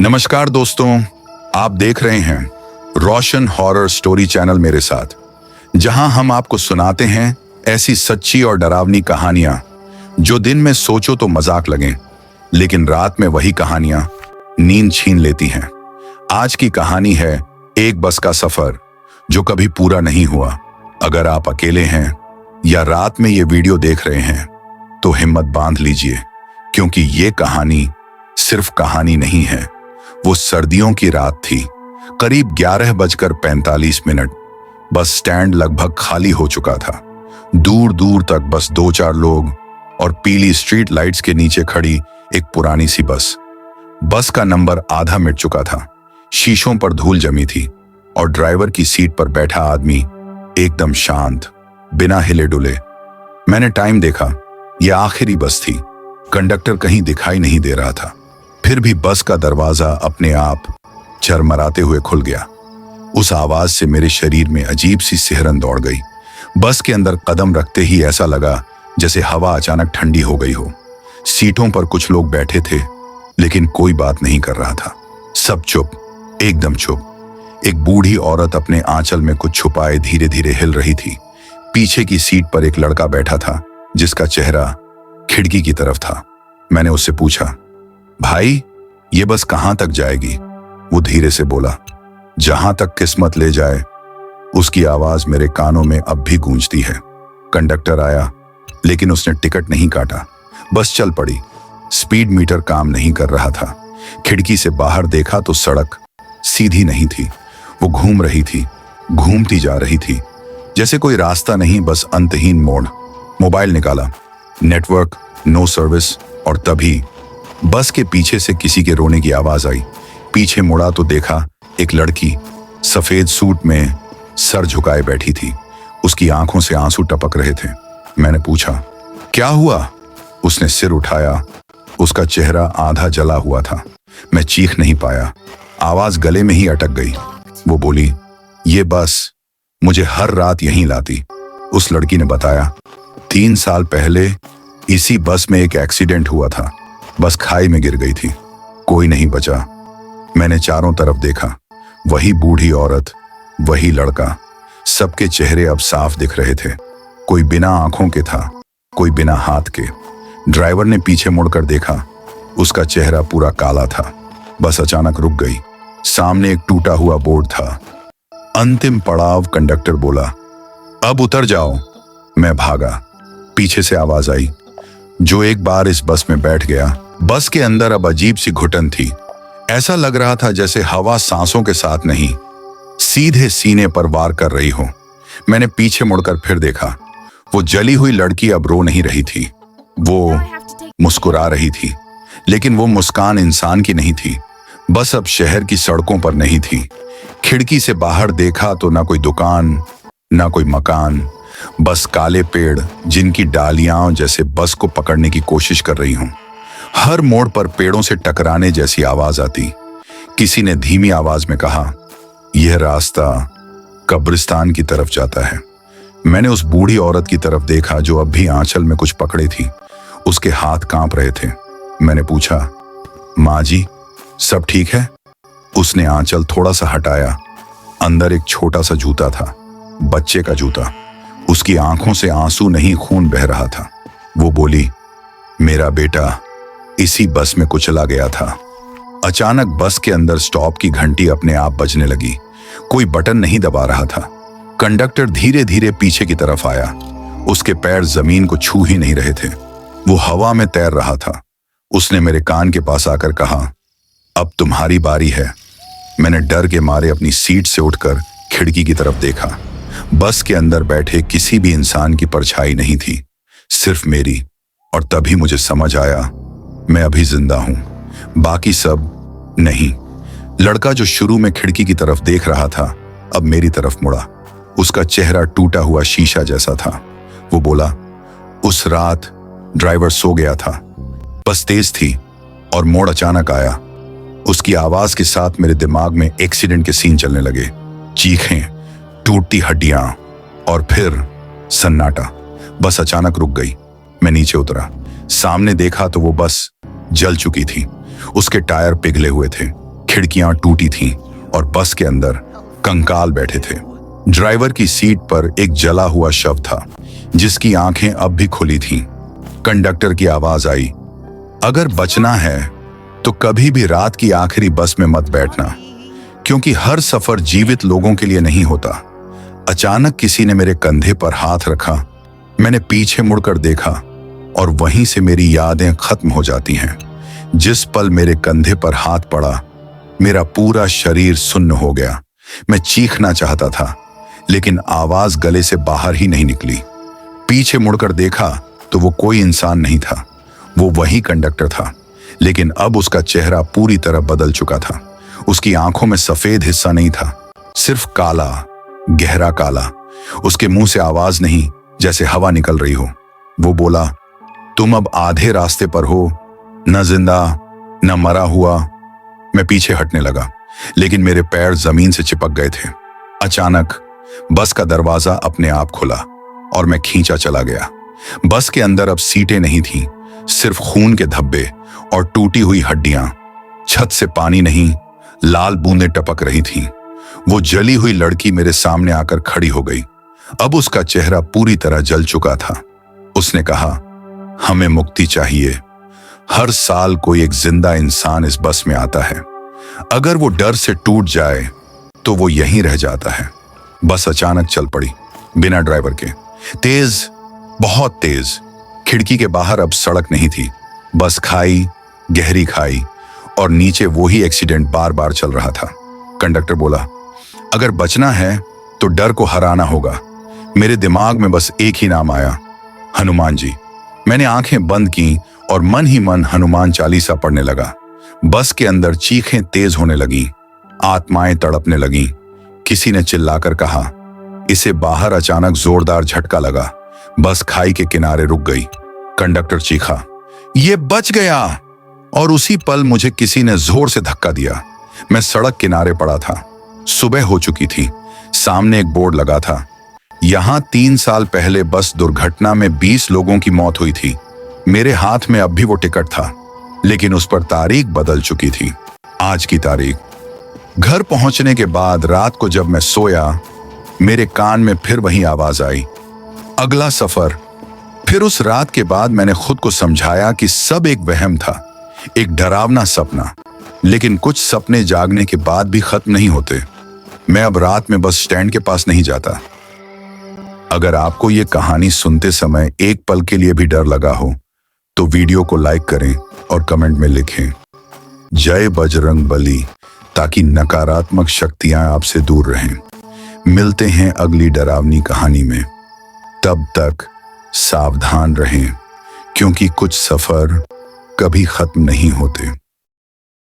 नमस्कार दोस्तों, आप देख रहे हैं रोशन हॉरर स्टोरी चैनल मेरे साथ, जहां हम आपको सुनाते हैं ऐसी सच्ची और डरावनी कहानियां जो दिन में सोचो तो मजाक लगें, लेकिन रात में वही कहानियां नींद छीन लेती हैं। आज की कहानी है एक बस का सफर जो कभी पूरा नहीं हुआ। अगर आप अकेले हैं या रात में ये वीडियो देख रहे हैं तो हिम्मत बांध लीजिए, क्योंकि ये कहानी सिर्फ कहानी नहीं है। वो सर्दियों की रात थी, करीब 11:45। बस स्टैंड लगभग खाली हो चुका था। दूर दूर तक बस 2-4 लोग और पीली स्ट्रीट लाइट्स के नीचे खड़ी एक पुरानी सी बस। बस का नंबर आधा मिट चुका था, शीशों पर धूल जमी थी और ड्राइवर की सीट पर बैठा आदमी एकदम शांत, बिना हिले डुले। मैंने टाइम देखा, यह आखिरी बस थी। कंडक्टर कहीं दिखाई नहीं दे रहा था। फिर भी बस का दरवाजा अपने आप झरमराते हुए खुल गया। उस आवाज से मेरे शरीर में अजीब सी सिहरन दौड़ गई। बस के अंदर कदम रखते ही ऐसा लगा जैसे हवा अचानक ठंडी हो गई हो। सीटों पर कुछ लोग बैठे थे, लेकिन कोई बात नहीं कर रहा था। सब चुप, एकदम चुप। एक बूढ़ी औरत अपने आंचल में कुछ छुपाए धीरे धीरे हिल रही थी। पीछे की सीट पर एक लड़का बैठा था, जिसका चेहरा खिड़की की तरफ था। मैंने उससे पूछा, भाई, ये बस कहां तक जाएगी? वो धीरे से बोला, जहां तक किस्मत ले जाए। उसकी आवाज मेरे कानों में अब भी गूंजती है। कंडक्टर आया, लेकिन उसने टिकट नहीं काटा। बस चल पड़ी। स्पीड मीटर काम नहीं कर रहा था। खिड़की से बाहर देखा तो सड़क सीधी नहीं थी, वो घूम रही थी, घूमती जा रही थी, जैसे कोई रास्ता नहीं, बस अंतहीन मोड़। मोबाइल निकाला, नेटवर्क नो सर्विस। और तभी बस के पीछे से किसी के रोने की आवाज आई। पीछे मुड़ा तो देखा एक लड़की सफेद सूट में सर झुकाए बैठी थी। उसकी आंखों से आंसू टपक रहे थे। मैंने पूछा, क्या हुआ? उसने सिर उठाया। उसका चेहरा आधा जला हुआ था। मैं चीख नहीं पाया, आवाज गले में ही अटक गई। वो बोली, ये बस मुझे हर रात यहीं लाती। उस लड़की ने बताया, 3 साल पहले इसी बस में एक एक्सीडेंट हुआ था। बस खाई में गिर गई थी, कोई नहीं बचा। मैंने चारों तरफ देखा, वही बूढ़ी औरत, वही लड़का। सबके चेहरे अब साफ दिख रहे थे। कोई बिना आंखों के था, कोई बिना हाथ के। ड्राइवर ने पीछे मुड़कर देखा, उसका चेहरा पूरा काला था। बस अचानक रुक गई। सामने एक टूटा हुआ बोर्ड था, अंतिम पड़ाव। कंडक्टर बोला, अब उतर जाओ। मैं भागा। पीछे से आवाज आई, जो एक बार इस बस में बैठ गया। बस के अंदर अब अजीब सी घुटन थी। ऐसा लग रहा था जैसे हवा सांसों के साथ नहीं, सीधे सीने पर वार कर रही हो। मैंने पीछे मुड़कर फिर देखा। वो जली हुई लड़की अब रो नहीं रही थी, वो मुस्कुरा रही थी। लेकिन वो मुस्कान इंसान की नहीं थी। बस अब शहर की सड़कों पर नहीं थी। खिड़की से बाहर देखा तो ना कोई दुकान, ना कोई मकान, बस काले पेड़ जिनकी डालियां जैसे बस को पकड़ने की कोशिश कर रही हों। हर मोड़ पर पेड़ों से टकराने जैसी आवाज आती। किसी ने धीमी आवाज में कहा, यह रास्ता कब्रिस्तान की तरफ जाता है। मैंने उस बूढ़ी औरत की तरफ देखा जो अब भी आंचल में कुछ पकड़े थी। उसके हाथ कांप रहे थे। मैंने पूछा, माँ जी, सब ठीक है? उसने आंचल थोड़ा सा हटाया। अंदर एक छोटा सा जूता था, बच्चे का जूता। उसकी आंखों से आंसू नहीं, खून बह रहा था। वो बोली, मेरा बेटा इसी बस में कुचला गया था। अचानक बस के अंदर स्टॉप की घंटी अपने आप बजने लगी। कोई बटन नहीं दबा रहा था। कंडक्टर धीरे धीरे पीछे की तरफ आया। उसके पैर जमीन को छू ही नहीं रहे थे, वो हवा में तैर रहा था। उसने मेरे कान के पास आकर कहा, अब तुम्हारी बारी है। मैंने डर के मारे अपनी सीट से उठकर खिड़की की तरफ देखा। बस के अंदर बैठे किसी भी इंसान की परछाई नहीं थी, सिर्फ मेरी। और तभी मुझे समझ आया, मैं अभी जिंदा हूं, बाकी सब नहीं। लड़का जो शुरू में खिड़की की तरफ देख रहा था, अब मेरी तरफ मुड़ा। उसका चेहरा टूटा हुआ शीशा जैसा था। वो बोला, उस रात ड्राइवर सो गया था, बस तेज थी और मोड़ अचानक आया। उसकी आवाज के साथ मेरे दिमाग में एक्सीडेंट के सीन चलने लगे। चीखें, टूटती हड्डियां और फिर सन्नाटा। बस अचानक रुक गई। मैं नीचे उतरा। सामने देखा तो वो बस जल चुकी थी। उसके टायर पिघले हुए थे, खिड़कियां टूटी थीं और बस के अंदर कंकाल बैठे थे। ड्राइवर की सीट पर एक जला हुआ शव था जिसकी आंखें अब भी खुली थीं। कंडक्टर की आवाज आई, अगर बचना है तो कभी भी रात की आखिरी बस में मत बैठना, क्योंकि हर सफर जीवित लोगों के लिए नहीं होता। अचानक किसी ने मेरे कंधे पर हाथ रखा। मैंने पीछे मुड़कर देखा और वहीं से मेरी यादें खत्म हो जाती हैं। जिस पल मेरे कंधे पर हाथ पड़ा, मेरा पूरा शरीर सुन्न हो गया। मैं चीखना चाहता था, लेकिन आवाज गले से बाहर ही नहीं निकली। पीछे मुड़कर देखा तो वो कोई इंसान नहीं था, वो वही कंडक्टर था, लेकिन अब उसका चेहरा पूरी तरह बदल चुका था। उसकी आंखों में सफेद हिस्सा नहीं था, सिर्फ काला, गहरा काला। उसके मुंह से आवाज नहीं, जैसे हवा निकल रही हो। वो बोला, तुम अब आधे रास्ते पर हो, न जिंदा न मरा हुआ। मैं पीछे हटने लगा, लेकिन मेरे पैर जमीन से चिपक गए थे। अचानक बस का दरवाजा अपने आप खुला और मैं खींचा चला गया। बस के अंदर अब सीटें नहीं थीं, सिर्फ खून के धब्बे और टूटी हुई हड्डियां। छत से पानी नहीं, लाल बूंदें टपक रही थीं। वो जली हुई लड़की मेरे सामने आकर खड़ी हो गई। अब उसका चेहरा पूरी तरह जल चुका था। उसने कहा, हमें मुक्ति चाहिए। हर साल कोई एक जिंदा इंसान इस बस में आता है। अगर वो डर से टूट जाए तो वो यहीं रह जाता है। बस अचानक चल पड़ी, बिना ड्राइवर के। तेज, बहुत तेज। खिड़की के बाहर अब सड़क नहीं थी, बस खाई, गहरी खाई, और नीचे वही एक्सीडेंट बार बार चल रहा था। कंडक्टर बोला, अगर बचना है तो डर को हराना होगा। मेरे दिमाग में बस एक ही नाम आया, हनुमान जी। मैंने आंखें बंद की और मन ही मन हनुमान चालीसा पढ़ने लगा। बस के अंदर चीखें तेज होने लगीं, आत्माएं तड़पने लगीं। किसी ने चिल्लाकर कहा, इसे बाहर। अचानक जोरदार झटका लगा, बस खाई के किनारे रुक गई। कंडक्टर चीखा, ये बच गया, और उसी पल मुझे किसी ने जोर से धक्का दिया। मैं सड़क किनारे पड़ा था। सुबह हो चुकी थी। सामने एक बोर्ड लगा था, यहां 3 साल पहले बस दुर्घटना में 20 लोगों की मौत हुई थी। मेरे हाथ में अब भी वो टिकट था, लेकिन उस पर तारीख बदल चुकी थी। आज की तारीख। घर पहुंचने के बाद रात को जब मैं सोया, मेरे कान में फिर वही आवाज आई, अगला सफर। फिर उस रात के बाद मैंने खुद को समझाया कि सब एक वहम था, एक डरावना सपना। लेकिन कुछ सपने जागने के बाद भी खत्म नहीं होते। मैं अब रात में बस स्टैंड के पास नहीं जाता। अगर आपको ये कहानी सुनते समय एक पल के लिए भी डर लगा हो तो वीडियो को लाइक करें और कमेंट में लिखें, जय बजरंग बली, ताकि नकारात्मक शक्तियां आपसे दूर रहें। मिलते हैं अगली डरावनी कहानी में। तब तक सावधान रहें, क्योंकि कुछ सफर कभी खत्म नहीं होते।